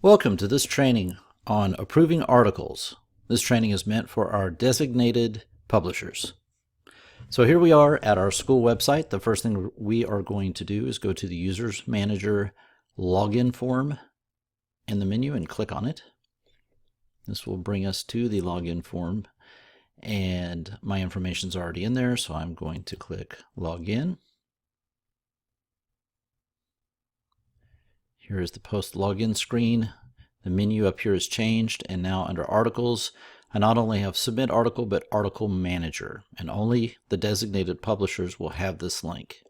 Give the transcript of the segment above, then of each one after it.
Welcome to this training on approving articles. This training is meant for our designated publishers. So here we are at our school website. The first thing we are going to do is go to the Users Manager login form in the menu and click on it. This will bring us to the login form, and my information is already in there, so I'm going to click Login. Here is the post login screen. The menu up here has changed, and now under Articles, I not only have Submit Article, but Article Manager, and only the designated publishers will have this link.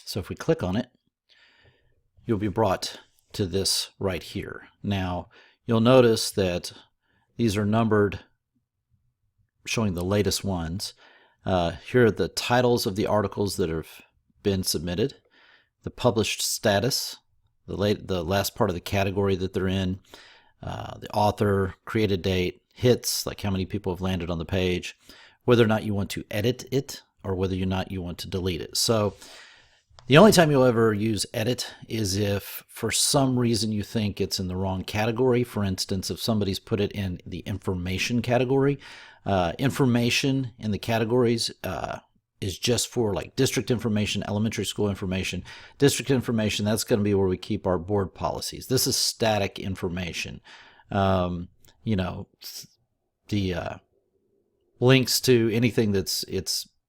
So if we click on it, you'll be brought to this right here. Now, you'll notice that these are numbered, showing the latest ones. Here are the titles of the articles that have been submitted, the published status, the last part of the category that they're in, the author, created date, hits, like how many people have landed on the page, whether or not you want to edit it or whether or not you want to delete it. So the only time you'll ever use edit is if for some reason you think it's in the wrong category. For instance, if somebody's put it in the information category, information in the categories is just for like district information, elementary school information. District information, that's going to be where we keep our board policies. This is static information. You know, the links to anything that's,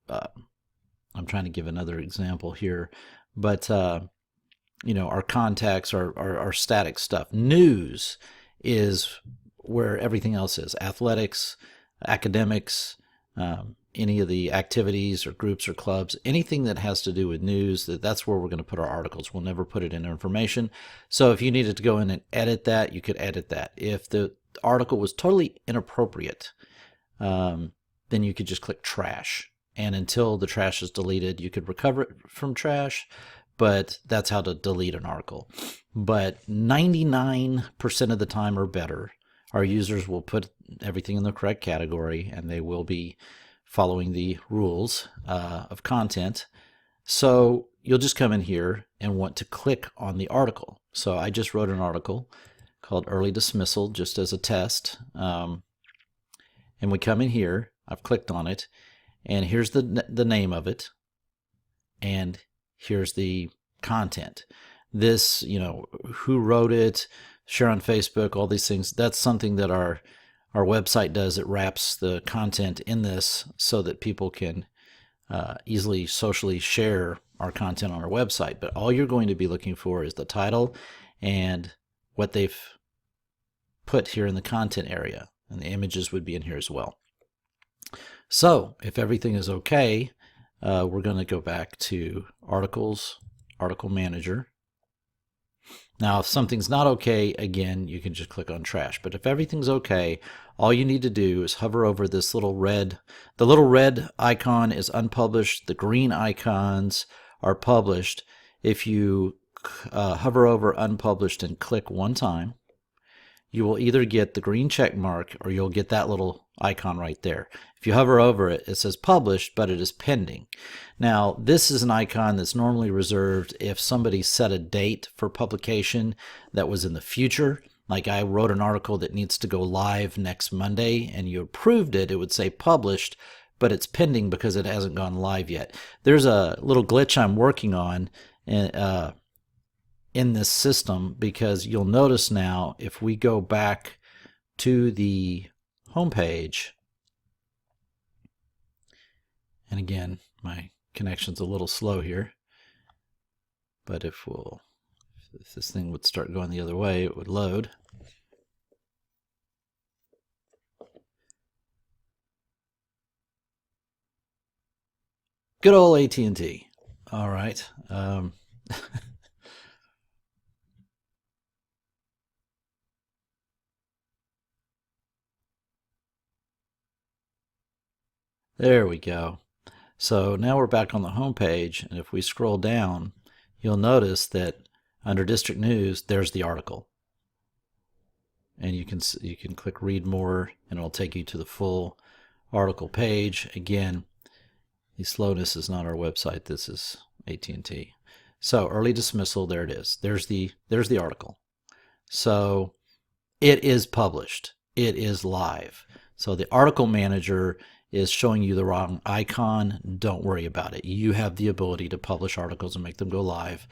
I'm trying to give another example here, but you know, our contacts are static stuff. News is where everything else is. Athletics, academics, any of the activities or groups or clubs, anything that has to do with news, that's where we're going to put our articles. We'll never put it in information. So if you needed to go in and edit that, you could edit that. If the article was totally inappropriate, then you could just click trash. And until the trash is deleted, you could recover it from trash, but that's how to delete an article. But 99% of the time or better, our users will put everything in the correct category, and they will be following the rules of content. So you'll just come in here and want to click on the article. So I just wrote an article called Early Dismissal just as a test. And we come in here, I've clicked on it, and here's the name of it, and here's the content. This, you know, who wrote it, share on Facebook, all these things, that's something that our website does. It wraps the content in this so that people can easily socially share our content on our website. But all you're going to be looking for is the title and what they've put here in the content area. And the images would be in here as well. So if everything is okay, we're going to go back to Articles, Article Manager. Now, if something's not okay, again, you can just click on trash. But if everything's okay, all you need to do is hover over this little red. The little red icon is unpublished. The green icons are published. If you hover over unpublished and click one time, you will either get the green check mark or you'll get that little icon right there. If you hover over it, it says published, but it is pending. Now, this is an icon that's normally reserved if somebody set a date for publication that was in the future. Like I wrote an article that needs to go live next Monday and you approved it, it would say published, but it's pending because it hasn't gone live yet. There's a little glitch I'm working on in this system, because you'll notice now if we go back to the home page, and again my connection's a little slow here, but if this thing would start going the other way, it would load. Good old AT&T. All right. There we go. So now we're back on the home page, and if we scroll down, you'll notice that under District News, there's the article. And you can click Read More, and it'll take you to the full article page. Again, the slowness is not our website. This is AT&T. So early dismissal, there it is. There's the article. So it is published. It is live. So the article manager is showing you the wrong icon. Don't worry about it. You have the ability to publish articles and make them go live.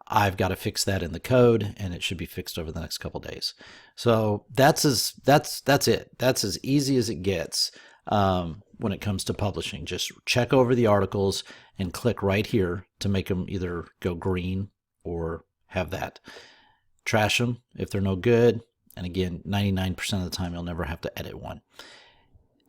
I've got to fix that in the code, and it should be fixed over the next couple days. So that's it. That's as easy as it gets when it comes to publishing. Just check over the articles and click right here to make them either go green or have that. Trash them if they're no good. And again, 99% of the time, you'll never have to edit one.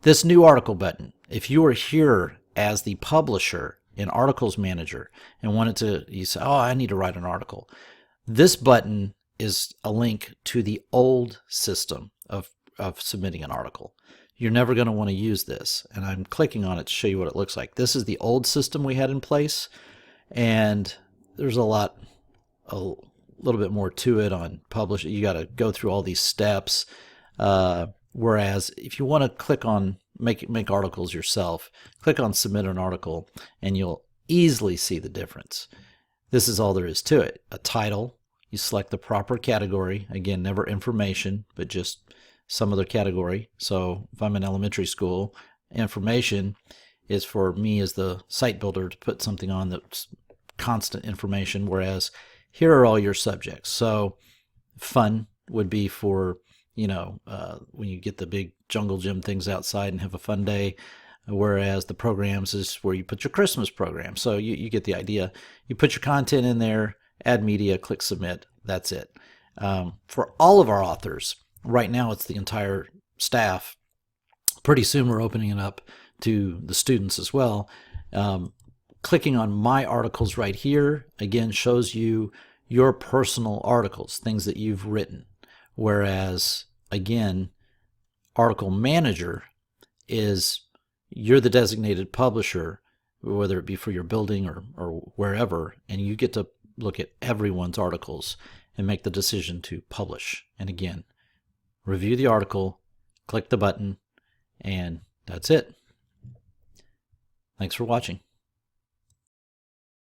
This new article button, if you are here as the publisher in Articles Manager and wanted to, you say, oh, I need to write an article. This button is a link to the old system of submitting an article. You're never going to want to use this. And I'm clicking on it to show you what it looks like. This is the old system we had in place. And there's a little bit more to it on publish. You got to go through all these steps. Whereas if you want to click on make articles yourself, click on submit an article and you'll easily see the difference. This is all there is to it. A title, you select the proper category. Again, never information, but just some other category. So if I'm in elementary school, information is for me as the site builder to put something on that's constant information, whereas here are all your subjects. So fun would be for, when you get the big jungle gym things outside and have a fun day, whereas the programs is where you put your Christmas program. So you get the idea. You put your content in there, add media, click submit. That's it. For all of our authors, right now it's the entire staff. Pretty soon we're opening it up to the students as well. Clicking on my articles right here, again, shows you your personal articles, things that you've written. Whereas, again, Article Manager is you're the designated publisher, whether it be for your building or wherever, and you get to look at everyone's articles and make the decision to publish. And again, review the article, click the button, and that's it. Thanks for watching.